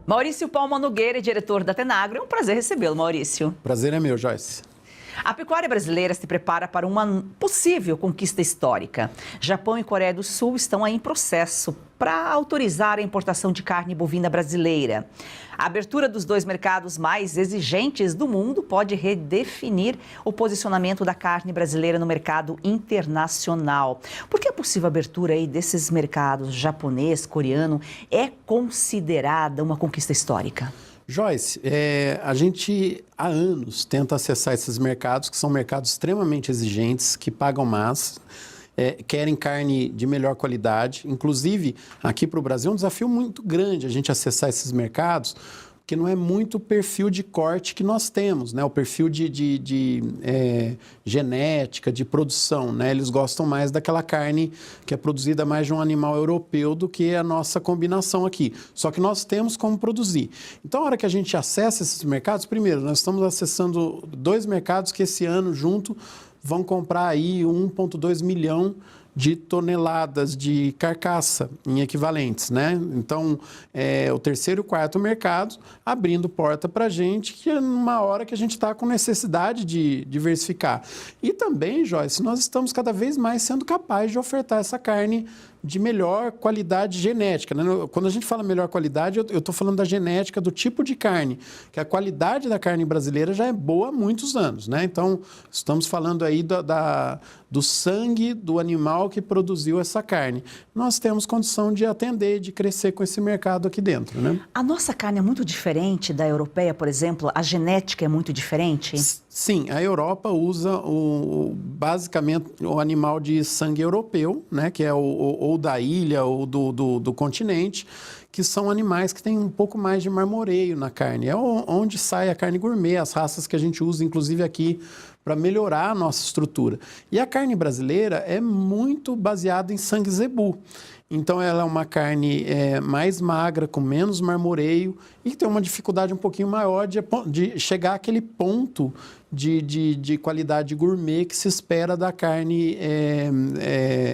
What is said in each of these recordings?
Maurício Palma Nogueira, diretor da Tenagro. É um prazer recebê-lo, Maurício. Prazer é meu, Joyce. A pecuária brasileira se prepara para uma possível conquista histórica. Japão e Coreia do Sul estão aí em processo para autorizar a importação de carne bovina brasileira. A abertura dos dois mercados mais exigentes do mundo pode redefinir o posicionamento da carne brasileira no mercado internacional. Por que a possível abertura aí desses mercados japonês, coreano, é considerada uma conquista histórica? Joyce, a gente há anos tenta acessar esses mercados, que são mercados extremamente exigentes, que pagam mais, querem carne de melhor qualidade. Inclusive, aqui para o Brasil é um desafio muito grande a gente acessar esses mercados, porque não é muito o perfil de corte que nós temos, né? O perfil de genética, de produção, né? Eles gostam mais daquela carne que é produzida mais de um animal europeu do que a nossa combinação aqui. Só que nós temos como produzir. Então, a hora que a gente acessa esses mercados, primeiro, nós estamos acessando dois mercados que esse ano, junto, vão comprar aí 1,2 milhão de toneladas de carcaça em equivalentes, né? Então, o terceiro e o quarto mercado abrindo porta para a gente, que é numa hora que a gente está com necessidade de diversificar. E também, Joyce, nós estamos cada vez mais sendo capazes de ofertar essa carne de melhor qualidade genética, né? Quando a gente fala melhor qualidade, eu estou falando da genética do tipo de carne, que a qualidade da carne brasileira já é boa há muitos anos, né? Então, estamos falando aí do sangue do animal que produziu essa carne. Nós temos condição de atender, de crescer com esse mercado aqui dentro, né? A nossa carne é muito diferente da europeia, por exemplo? A genética é muito diferente? Sim, a Europa usa basicamente o animal de sangue europeu, né, que é ou da ilha ou do continente, que são animais que têm um pouco mais de marmoreio na carne. É onde sai a carne gourmet, as raças que a gente usa, inclusive aqui, para melhorar a nossa estrutura. E a carne brasileira é muito baseada em sangue zebu. Então, ela é uma carne mais magra, com menos marmoreio e tem uma dificuldade um pouquinho maior de chegar àquele ponto de qualidade gourmet que se espera da carne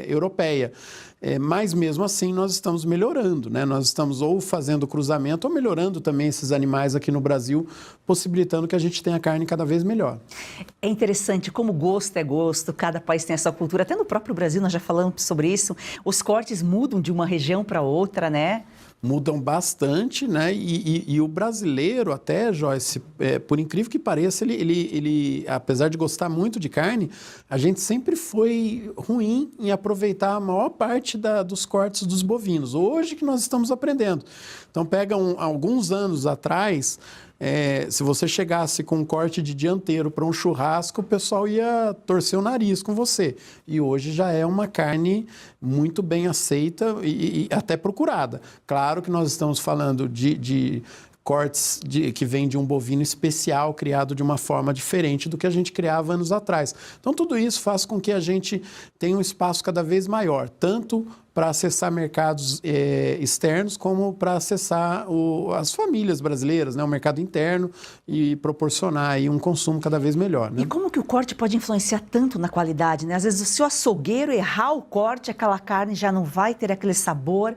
europeia. Mas, mesmo assim, nós estamos melhorando, né? Nós estamos ou fazendo cruzamento ou melhorando também esses animais aqui no Brasil, possibilitando que a gente tenha carne cada vez melhor. É interessante como gosto é gosto, cada país tem a sua cultura. Até no próprio Brasil, nós já falamos sobre isso, os cortes mudam de uma região para outra, né? Mudam bastante, né? E o brasileiro até, Joyce, por incrível que pareça, ele, apesar de gostar muito de carne, a gente sempre foi ruim em aproveitar a maior parte dos cortes dos bovinos. Hoje que nós estamos aprendendo. Então, pega alguns anos atrás, se você chegasse com um corte de dianteiro para um churrasco, o pessoal ia torcer o nariz com você. E hoje já é uma carne muito bem aceita e até procurada. Claro que nós estamos falando de cortes que vêm de um bovino especial, criado de uma forma diferente do que a gente criava anos atrás. Então, tudo isso faz com que a gente tenha um espaço cada vez maior, tanto para acessar mercados externos, como para acessar as famílias brasileiras, né, o mercado interno, e proporcionar aí um consumo cada vez melhor, né? E como que o corte pode influenciar tanto na qualidade, né? Às vezes, se o açougueiro errar o corte, aquela carne já não vai ter aquele sabor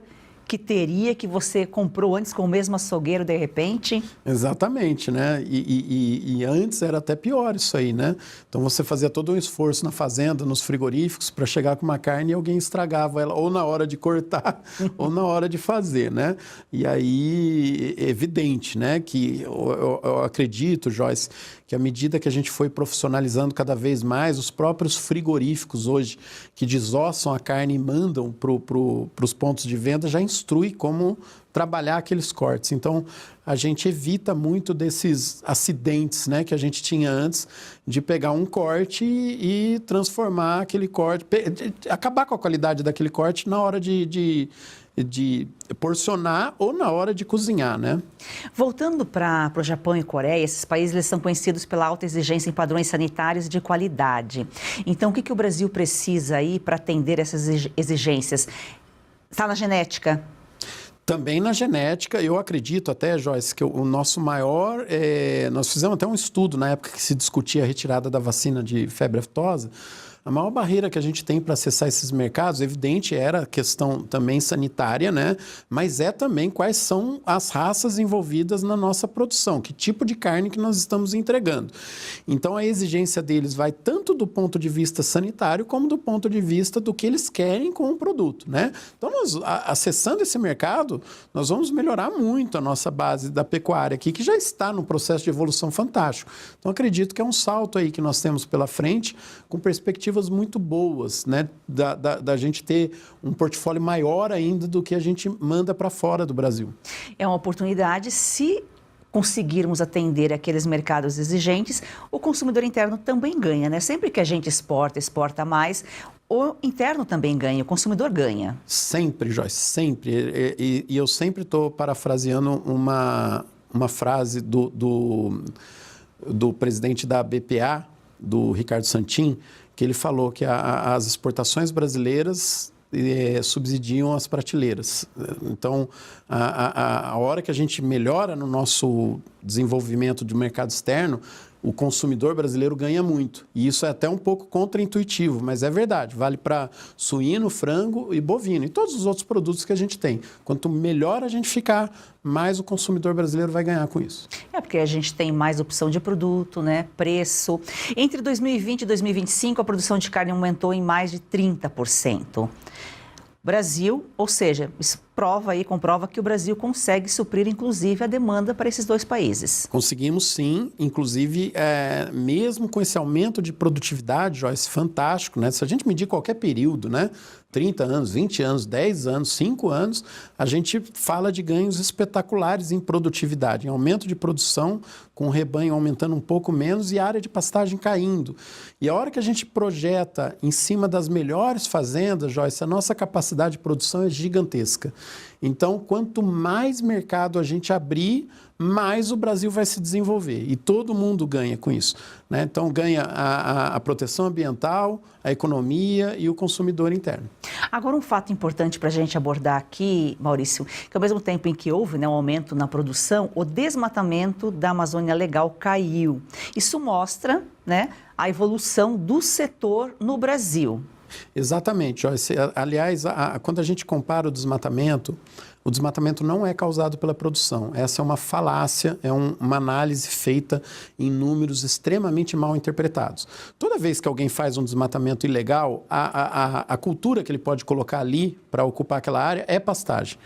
que teria, que você comprou antes com o mesmo açougueiro de repente? Exatamente, né? E antes era até pior isso aí, né? Então você fazia todo um esforço na fazenda, nos frigoríficos, para chegar com uma carne e alguém estragava ela, ou na hora de cortar, ou na hora de fazer, né? E aí, é evidente, né? Que eu acredito, Joyce, que à medida que a gente foi profissionalizando cada vez mais, os próprios frigoríficos hoje, que desossam a carne e mandam para os pontos de venda, já instrui como trabalhar aqueles cortes. Então, a gente evita muito desses acidentes, né, que a gente tinha antes, de pegar um corte e transformar aquele corte, acabar com a qualidade daquele corte na hora de porcionar ou na hora de cozinhar, né? Voltando para o Japão e Coreia, esses países eles são conhecidos pela alta exigência em padrões sanitários e de qualidade. Então, o que o Brasil precisa aí para atender essas exigências? Está na genética? Também na genética, eu acredito até, Joyce, que o nosso maior... nós fizemos até um estudo na época que se discutia a retirada da vacina de febre aftosa. A maior barreira que a gente tem para acessar esses mercados, evidente, era a questão também sanitária, né? Mas é também quais são as raças envolvidas na nossa produção, que tipo de carne que nós estamos entregando. Então, a exigência deles vai tanto do ponto de vista sanitário, como do ponto de vista do que eles querem com o produto, né? Então, nós, acessando esse mercado, nós vamos melhorar muito a nossa base da pecuária aqui, que já está num processo de evolução fantástico. Então, acredito que é um salto aí que nós temos pela frente, com perspectivas muito boas, né? Da gente ter um portfólio maior ainda do que a gente manda para fora do Brasil. É uma oportunidade, se conseguirmos atender aqueles mercados exigentes, o consumidor interno também ganha, né? Sempre que a gente exporta mais, o interno também ganha, o consumidor ganha. Sempre, Joyce, sempre. E eu sempre estou parafraseando uma frase do presidente da BPA, do Ricardo Santin, que ele falou que as exportações brasileiras subsidiam as prateleiras. Então, a hora que a gente melhora no nosso desenvolvimento de mercado externo, o consumidor brasileiro ganha muito. E isso é até um pouco contraintuitivo, mas é verdade. Vale para suíno, frango e bovino e todos os outros produtos que a gente tem. Quanto melhor a gente ficar, mais o consumidor brasileiro vai ganhar com isso. É porque a gente tem mais opção de produto, né? Preço. Entre 2020 e 2025, a produção de carne aumentou em mais de 30%. Brasil, ou seja, isso comprova que o Brasil consegue suprir, inclusive, a demanda para esses dois países. Conseguimos sim, inclusive, mesmo com esse aumento de produtividade, Joyce, fantástico, né? Se a gente medir qualquer período, né? 30 anos, 20 anos, 10 anos, 5 anos, a gente fala de ganhos espetaculares em produtividade, em aumento de produção, com o rebanho aumentando um pouco menos e a área de pastagem caindo. E a hora que a gente projeta em cima das melhores fazendas, Joyce, a nossa capacidade de produção é gigantesca. Então, quanto mais mercado a gente abrir, mais o Brasil vai se desenvolver. E todo mundo ganha com isso, né? Então, ganha a proteção ambiental, a economia e o consumidor interno. Agora, um fato importante para a gente abordar aqui, Maurício, que ao mesmo tempo em que houve, né, um aumento na produção, o desmatamento da Amazônia Legal caiu. Isso mostra, né, a evolução do setor no Brasil. Exatamente, Joyce. Aliás, quando a gente compara o desmatamento não é causado pela produção. Essa é uma falácia, é uma análise feita em números extremamente mal interpretados. Toda vez que alguém faz um desmatamento ilegal, a cultura que ele pode colocar ali para ocupar aquela área é pastagem.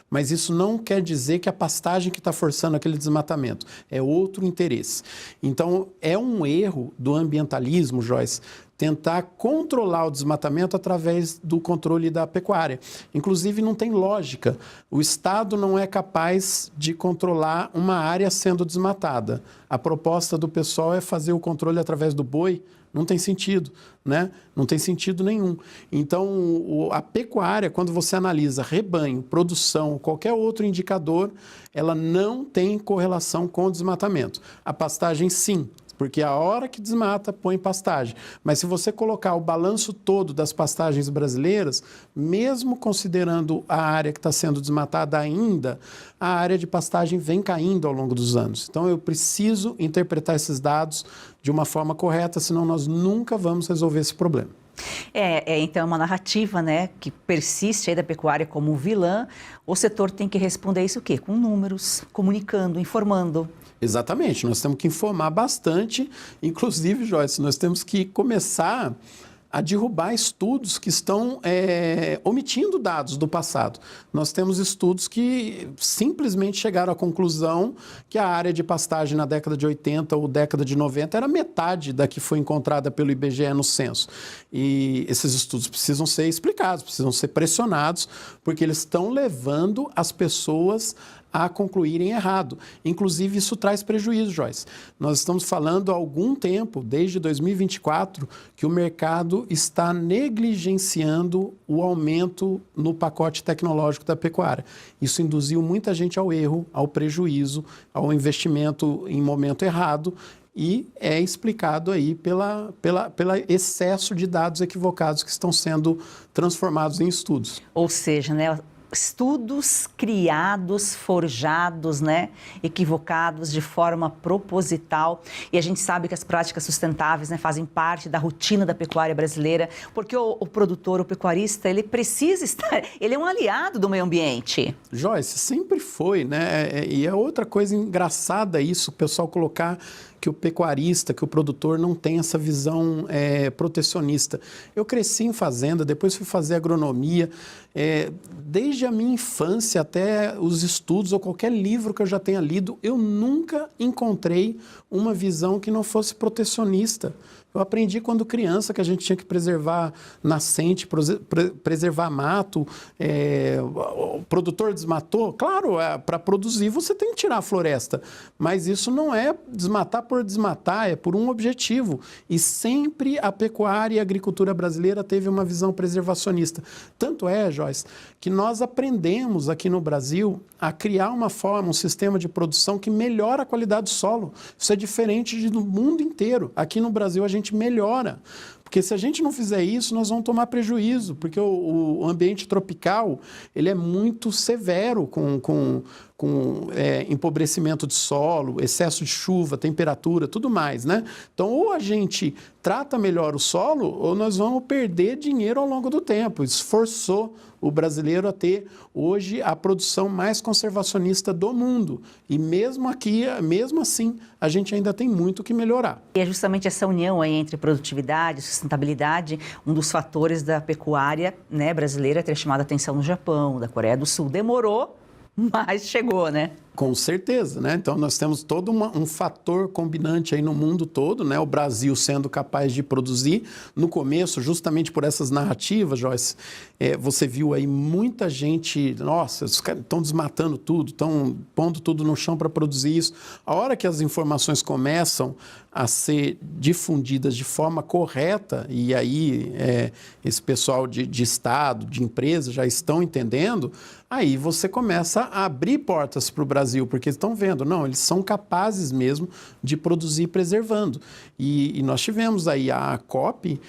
Mas isso não quer dizer que a pastagem que está forçando aquele desmatamento. É outro interesse. Então, é um erro do ambientalismo, Joyce, tentar controlar o desmatamento através do controle da pecuária. Inclusive, não tem lógica. O Estado não é capaz de controlar uma área sendo desmatada. A proposta do pessoal é fazer o controle através do boi. Não tem sentido, né? Não tem sentido nenhum. Então, a pecuária, quando você analisa rebanho, produção, qualquer outro indicador, ela não tem correlação com o desmatamento. A pastagem, sim, porque a hora que desmata, põe pastagem. Mas se você colocar o balanço todo das pastagens brasileiras, mesmo considerando a área que está sendo desmatada ainda, a área de pastagem vem caindo ao longo dos anos. Então, eu preciso interpretar esses dados de uma forma correta, senão nós nunca vamos resolver esse problema. Então, é uma narrativa, né, que persiste aí da pecuária como vilã. O setor tem que responder isso o quê? Com números, comunicando, informando. Exatamente, nós temos que informar bastante, inclusive, Joyce, nós temos que começar a derrubar estudos que estão omitindo dados do passado. Nós temos estudos que simplesmente chegaram à conclusão que a área de pastagem na década de 80 ou década de 90 era metade da que foi encontrada pelo IBGE no censo. E esses estudos precisam ser explicados, precisam ser pressionados, porque eles estão levando as pessoas a concluírem errado. Inclusive, isso traz prejuízo, Joyce. Nós estamos falando há algum tempo, desde 2024, que o mercado está negligenciando o aumento no pacote tecnológico da pecuária. Isso induziu muita gente ao erro, ao prejuízo, ao investimento em momento errado, e é explicado aí pela excesso de dados equivocados que estão sendo transformados em estudos. Ou seja, né, estudos criados, forjados, né, equivocados de forma proposital. E a gente sabe que as práticas sustentáveis, né, fazem parte da rotina da pecuária brasileira, porque o produtor, o pecuarista, ele precisa estar, ele é um aliado do meio ambiente. Joyce, sempre foi, né? E é outra coisa engraçada isso, o pessoal colocar que o pecuarista, que o produtor não tem essa visão protecionista. Eu cresci em fazenda, depois fui fazer agronomia. Desde a minha infância até os estudos ou qualquer livro que eu já tenha lido, eu nunca encontrei uma visão que não fosse protecionista. Eu aprendi quando criança que a gente tinha que preservar nascente, preservar mato. O produtor desmatou, claro, para produzir você tem que tirar a floresta, mas isso não é desmatar por desmatar, é por um objetivo. E sempre a pecuária e a agricultura brasileira teve uma visão preservacionista. Tanto é, Joyce, que nós aprendemos aqui no Brasil a criar uma forma, um sistema de produção que melhora a qualidade do solo. Isso é diferente do mundo inteiro. Aqui no Brasil a gente melhora. Porque se a gente não fizer isso, nós vamos tomar prejuízo, porque o ambiente tropical ele é muito severo com empobrecimento de solo, excesso de chuva, temperatura, tudo mais, né? Então, ou a gente trata melhor o solo, ou nós vamos perder dinheiro ao longo do tempo. Isso forçou o brasileiro a ter, hoje, a produção mais conservacionista do mundo. E mesmo aqui, mesmo assim, a gente ainda tem muito que melhorar. E é justamente essa união aí entre produtividade e sustentabilidade, um dos fatores da pecuária, né, brasileira ter chamado a atenção no Japão, da Coreia do Sul. Demorou, mas chegou, né? Com certeza, né? Então, nós temos todo um fator combinante aí no mundo todo, né? O Brasil sendo capaz de produzir. No começo, justamente por essas narrativas, Joyce, você viu aí muita gente, nossa, os caras estão desmatando tudo, estão pondo tudo no chão para produzir isso. A hora que as informações começam a ser difundidas de forma correta, e aí esse pessoal de Estado, de empresa já estão entendendo, aí você começa a abrir portas para o Brasil, porque estão vendo, não, eles são capazes mesmo de produzir preservando. E nós tivemos aí a COP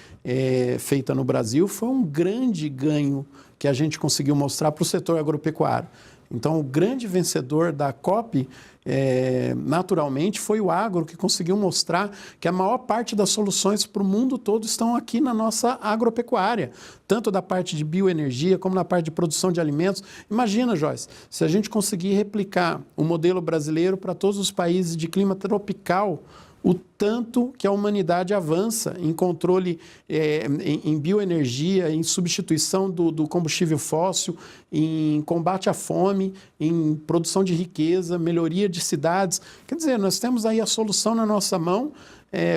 feita no Brasil, foi um grande ganho que a gente conseguiu mostrar para o setor agropecuário. Então, o grande vencedor da COP, naturalmente, foi o agro, que conseguiu mostrar que a maior parte das soluções para o mundo todo estão aqui na nossa agropecuária, tanto da parte de bioenergia como na parte de produção de alimentos. Imagina, Joyce, se a gente conseguir replicar o modelo brasileiro para todos os países de clima tropical, o tanto que a humanidade avança em controle, em bioenergia, em substituição do combustível fóssil, em combate à fome, em produção de riqueza, melhoria de cidades. Quer dizer, nós temos aí a solução na nossa mão,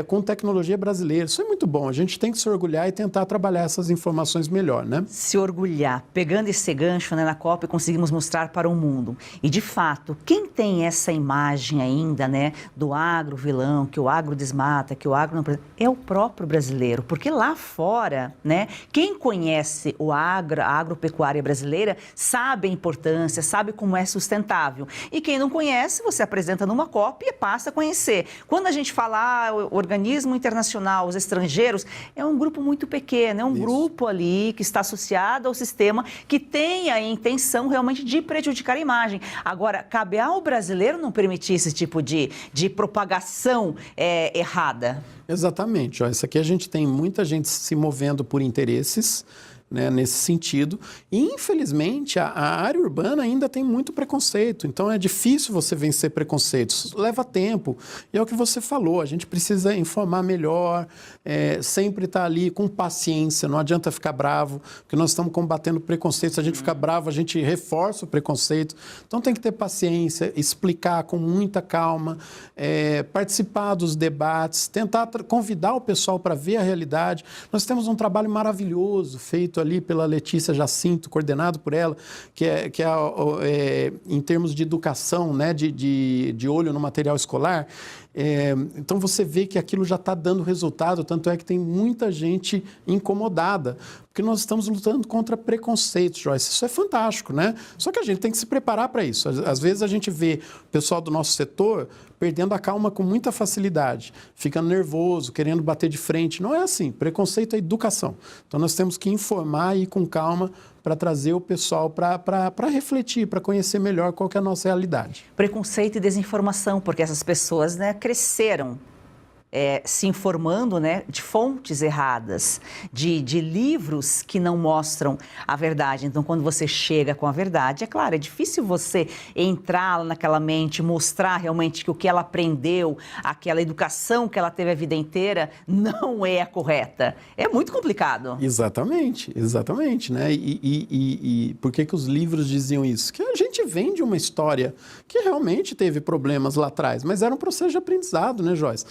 com tecnologia brasileira. Isso é muito bom. A gente tem que se orgulhar e tentar trabalhar essas informações melhor, né? Se orgulhar. Pegando esse gancho, né, na COP, conseguimos mostrar para o mundo. E, de fato, quem tem essa imagem ainda, né, do agro vilão, que o agro desmata, que o agro não... é o próprio brasileiro. Porque lá fora, né, quem conhece a agropecuária brasileira sabe a importância, sabe como é sustentável. E quem não conhece, você apresenta numa COP e passa a conhecer. Quando a gente fala o organismo internacional, os estrangeiros, é um grupo muito pequeno, é um grupo ali que está associado ao sistema que tem a intenção realmente de prejudicar a imagem. Agora, cabe ao brasileiro não permitir esse tipo de propagação errada. Exatamente. Isso aqui a gente tem muita gente se movendo por interesses, né, nesse sentido. E, infelizmente, a área urbana ainda tem muito preconceito. Então, é difícil você vencer preconceitos. Leva tempo. E é o que você falou, a gente precisa informar melhor, sempre estar ali com paciência. Não adianta ficar bravo, porque nós estamos combatendo preconceito. Se a gente ficar bravo, a gente reforça o preconceito. Então, tem que ter paciência, explicar com muita calma, participar dos debates, tentar convidar o pessoal para ver a realidade. Nós temos um trabalho maravilhoso feito ali pela Letícia Jacinto, coordenado por ela, que é em termos de educação, né, de olho no material escolar. Então, você vê que aquilo já está dando resultado, tanto é que tem muita gente incomodada, porque nós estamos lutando contra preconceitos, Joyce. Isso é fantástico, né? Só que a gente tem que se preparar para isso. Às vezes a gente vê o pessoal do nosso setor perdendo a calma com muita facilidade, ficando nervoso, querendo bater de frente. Não é assim. Preconceito é educação. Então, nós temos que informar e ir com calma para trazer o pessoal para refletir, para conhecer melhor qual que é a nossa realidade. Preconceito e desinformação, porque essas pessoas, né, cresceram se informando, né, de fontes erradas, de livros que não mostram a verdade. Então, quando você chega com a verdade, é claro, é difícil você entrar naquela mente, mostrar realmente que o que ela aprendeu, aquela educação que ela teve a vida inteira, não é a correta. É muito complicado. Exatamente, exatamente, né? E por que os livros diziam isso? Que a gente vem de uma história que realmente teve problemas lá atrás, mas era um processo de aprendizado, né, Joyce?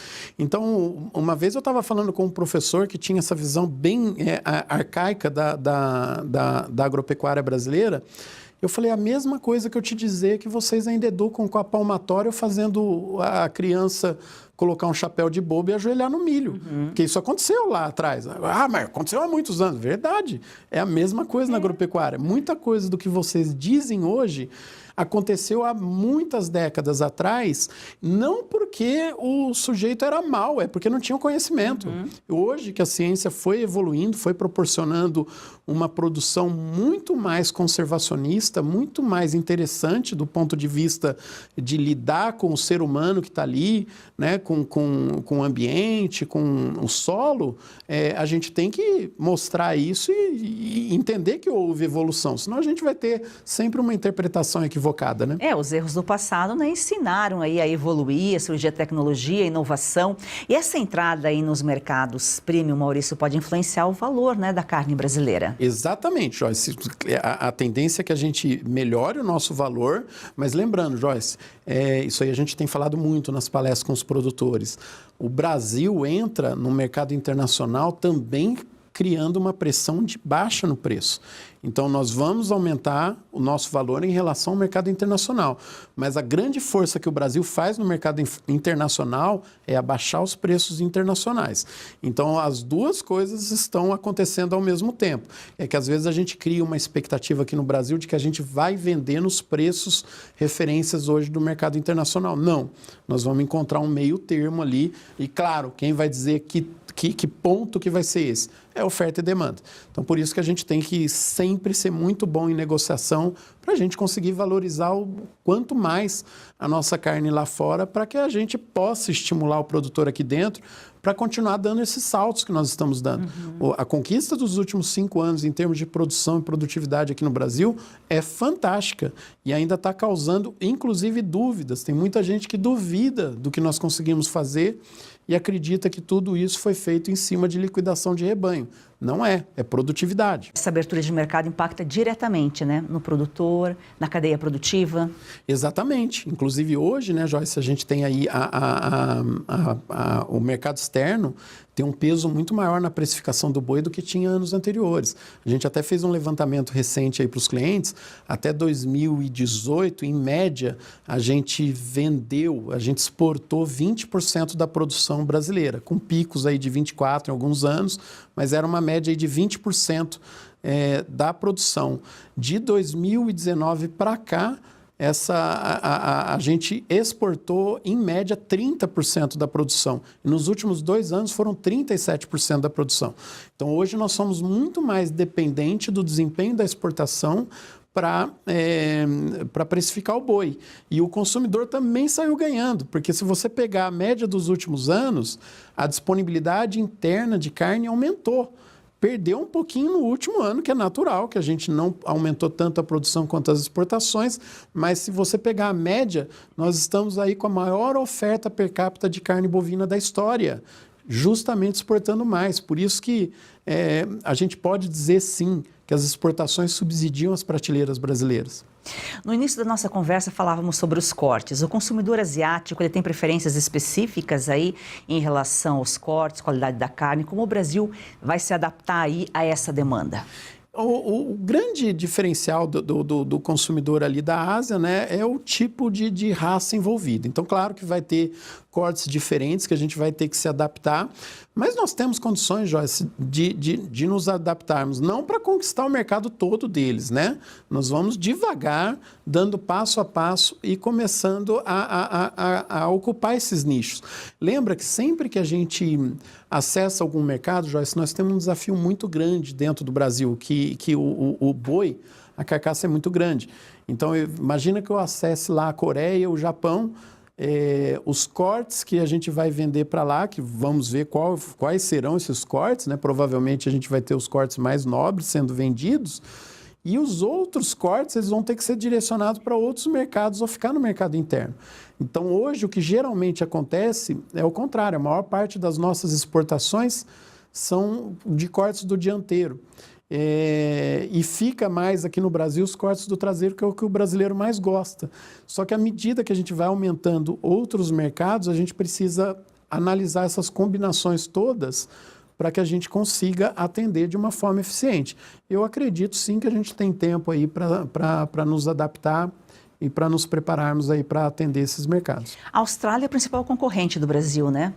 Então, uma vez eu estava falando com um professor que tinha essa visão bem arcaica da agropecuária brasileira. Eu falei a mesma coisa que eu te dizer que vocês ainda educam com a palmatória fazendo a criança colocar um chapéu de bobo e ajoelhar no milho. Porque isso aconteceu lá atrás. Ah, mas aconteceu há muitos anos. Verdade. É a mesma coisa na agropecuária. Muita coisa do que vocês dizem hoje aconteceu há muitas décadas atrás, não porque o sujeito era mau, é porque não tinha o conhecimento. Hoje que a ciência foi evoluindo, foi proporcionando uma produção muito mais conservacionista, muito mais interessante do ponto de vista de lidar com o ser humano que está ali, né, com o ambiente, com o solo, a gente tem que mostrar isso e entender que houve evolução, senão a gente vai ter sempre uma interpretação equivocada. Né? Os erros do passado, né, ensinaram aí a evoluir, a surgir a tecnologia, a inovação. E essa entrada aí nos mercados premium, Maurício, pode influenciar o valor, né, da carne brasileira. Exatamente, Joyce. A tendência é que a gente melhore o nosso valor, mas lembrando, Joyce, isso aí a gente tem falado muito nas palestras com os produtores. O Brasil entra no mercado internacional também criando uma pressão de baixa no preço. Então, nós vamos aumentar o nosso valor em relação ao mercado internacional. Mas a grande força que o Brasil faz no mercado internacional é abaixar os preços internacionais. Então, as duas coisas estão acontecendo ao mesmo tempo. É que, às vezes, a gente cria uma expectativa aqui no Brasil de que a gente vai vender nos preços referências hoje do mercado internacional. Não. Nós vamos encontrar um meio termo ali. E, claro, quem vai dizer que ponto que vai ser esse? É oferta e demanda. Então, por isso que a gente tem que sempre ser muito bom em negociação para a gente conseguir valorizar o quanto mais a nossa carne lá fora, para que a gente possa estimular o produtor aqui dentro para continuar dando esses saltos que nós estamos dando. A conquista dos últimos 5 anos em termos de produção e produtividade aqui no Brasil é fantástica e ainda está causando, inclusive, dúvidas. Tem muita gente que duvida do que nós conseguimos fazer e acredita que tudo isso foi feito em cima de liquidação de rebanho. Não é produtividade. Essa abertura de mercado impacta diretamente, né, no produtor, na cadeia produtiva. Exatamente. Inclusive hoje, né, Joyce, a gente tem aí o mercado externo tem um peso muito maior na precificação do boi do que tinha anos anteriores. A gente até fez um levantamento recente aí para os clientes. Até 2018, em média, a gente exportou 20% da produção brasileira, com picos aí de 24% em alguns anos, mas era uma média aí de 20% da produção. De 2019 para cá, a gente exportou, em média, 30% da produção. E nos últimos 2 anos foram 37% da produção. Então, hoje nós somos muito mais dependentes do desempenho da exportação para precificar o boi. E o consumidor também saiu ganhando, porque se você pegar a média dos últimos anos, a disponibilidade interna de carne aumentou. Perdeu um pouquinho no último ano, que é natural, que a gente não aumentou tanto a produção quanto as exportações, mas se você pegar a média, nós estamos aí com a maior oferta per capita de carne bovina da história, justamente exportando mais. Por isso que a gente pode dizer, sim, que as exportações subsidiam as prateleiras brasileiras. No início da nossa conversa falávamos sobre os cortes. O consumidor asiático, ele tem preferências específicas aí em relação aos cortes, qualidade da carne. Como o Brasil vai se adaptar aí a essa demanda? O grande diferencial do consumidor ali da Ásia, né, é o tipo de raça envolvida. Então, claro que vai ter cortes diferentes que a gente vai ter que se adaptar, mas nós temos condições, Joyce, de nos adaptarmos, não para conquistar o mercado todo deles, né? Nós vamos devagar, dando passo a passo e começando a ocupar esses nichos. Lembra que sempre que a gente acessa algum mercado, Joyce, nós temos um desafio muito grande dentro do Brasil, que o boi, a carcaça é muito grande. Então, imagina que eu acesse lá a Coreia, o Japão, os cortes que a gente vai vender para lá, que vamos ver quais serão esses cortes, né? Provavelmente a gente vai ter os cortes mais nobres sendo vendidos, e os outros cortes eles vão ter que ser direcionados para outros mercados ou ficar no mercado interno. Então, hoje, o que geralmente acontece é o contrário. A maior parte das nossas exportações são de cortes do dianteiro. E fica mais aqui no Brasil os cortes do traseiro, que é o que o brasileiro mais gosta. Só que à medida que a gente vai aumentando outros mercados, a gente precisa analisar essas combinações todas para que a gente consiga atender de uma forma eficiente. Eu acredito sim que a gente tem tempo aí para nos adaptar e para nos prepararmos aí para atender esses mercados. A Austrália é a principal concorrente do Brasil, né?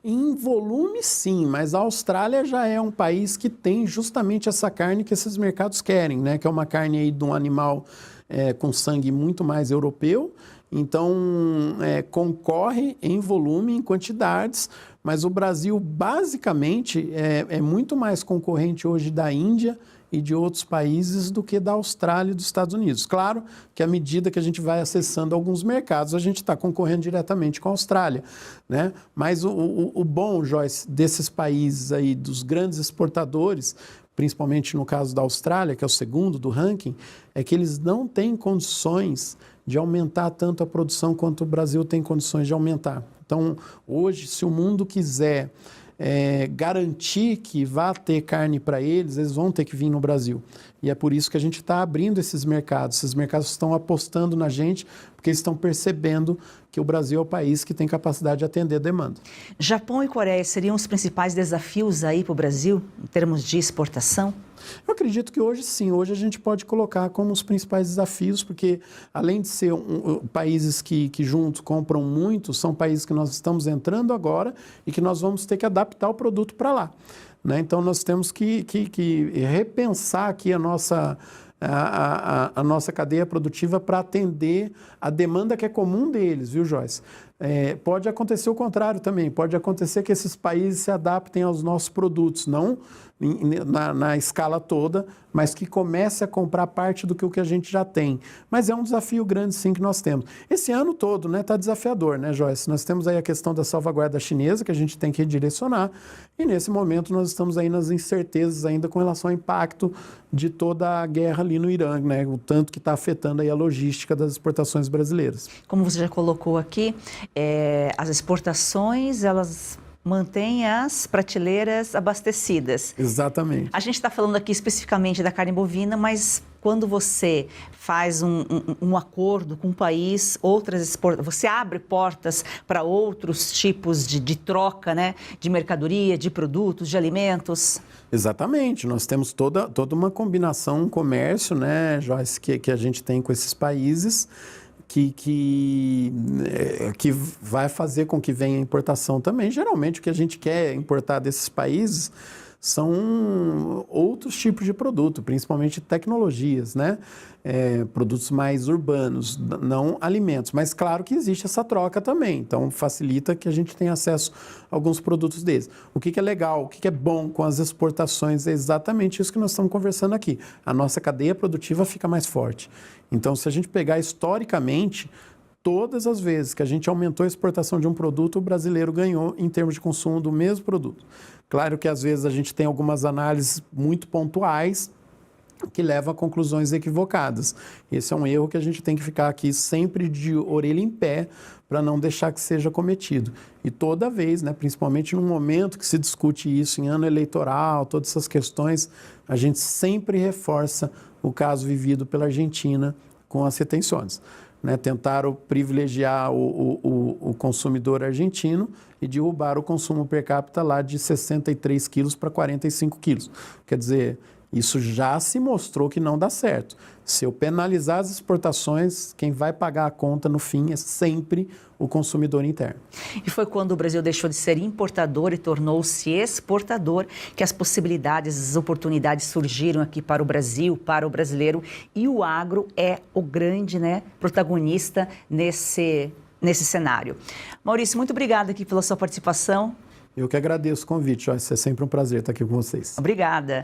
Em volume, sim, mas a Austrália já é um país que tem justamente essa carne que esses mercados querem, né? Que é uma carne aí de um animal com sangue muito mais europeu. Então, concorre em volume, em quantidades, mas o Brasil, basicamente, é muito mais concorrente hoje da Índia e de outros países do que da Austrália e dos Estados Unidos. Claro que à medida que a gente vai acessando alguns mercados, a gente está concorrendo diretamente com a Austrália, né? Mas o bom, Joyce, desses países aí, dos grandes exportadores, principalmente no caso da Austrália, que é o segundo do ranking, é que eles não têm condições de aumentar tanto a produção quanto o Brasil tem condições de aumentar. Então, hoje, se o mundo quiser garantir que vá ter carne para eles, eles vão ter que vir no Brasil. E é por isso que a gente está abrindo esses mercados. Esses mercados estão apostando na gente, porque eles estão percebendo que o Brasil é o país que tem capacidade de atender a demanda. Japão e Coreia seriam os principais desafios aí para o Brasil, em termos de exportação? Eu acredito que hoje sim, hoje a gente pode colocar como os principais desafios, porque além de ser países que juntos compram muito, são países que nós estamos entrando agora e que nós vamos ter que adaptar o produto para lá, né? Então nós temos que repensar aqui a nossa cadeia produtiva para atender a demanda que é comum deles, viu, Joyce? Pode acontecer o contrário também, pode acontecer que esses países se adaptem aos nossos produtos, não na escala toda, mas que comece a comprar parte do que a gente já tem. Mas é um desafio grande, sim, que nós temos. Esse ano todo, né, está desafiador, né, Joyce? Nós temos aí a questão da salvaguarda chinesa, que a gente tem que redirecionar, e nesse momento nós estamos aí nas incertezas ainda com relação ao impacto de toda a guerra ali no Irã, né, o tanto que está afetando aí a logística das exportações brasileiras. Como você já colocou aqui, as exportações, elas mantém as prateleiras abastecidas. Exatamente. A gente está falando aqui especificamente da carne bovina, mas quando você faz um acordo com um país, você abre portas para outros tipos de troca, né? De mercadoria, de produtos, de alimentos. Exatamente. Nós temos toda uma combinação, um comércio, né, Joyce, que a gente tem com esses países, que vai fazer com que venha a importação também. Geralmente, o que a gente quer importar desses países são outros tipos de produto, principalmente tecnologias, né? Produtos mais urbanos, não alimentos. Mas claro que existe essa troca também, então facilita que a gente tenha acesso a alguns produtos deles. O que é legal, o que é bom com as exportações é exatamente isso que nós estamos conversando aqui. A nossa cadeia produtiva fica mais forte. Então, se a gente pegar historicamente, todas as vezes que a gente aumentou a exportação de um produto, o brasileiro ganhou em termos de consumo do mesmo produto. Claro que às vezes a gente tem algumas análises muito pontuais que levam a conclusões equivocadas. Esse é um erro que a gente tem que ficar aqui sempre de orelha em pé para não deixar que seja cometido. E toda vez, né, principalmente no momento que se discute isso em ano eleitoral, todas essas questões, a gente sempre reforça o caso vivido pela Argentina com as retenções. Né, tentaram privilegiar o consumidor argentino e derrubar o consumo per capita lá de 63 quilos para 45 quilos. Quer dizer, Isso já se mostrou que não dá certo. Se eu penalizar as exportações, quem vai pagar a conta no fim é sempre o consumidor interno. E foi quando o Brasil deixou de ser importador e tornou-se exportador que as possibilidades, as oportunidades surgiram aqui para o Brasil, para o brasileiro, e o agro é o grande, protagonista nesse cenário. Maurício, muito obrigada aqui pela sua participação. Eu que agradeço o convite, Joyce. É sempre um prazer estar aqui com vocês. Obrigada.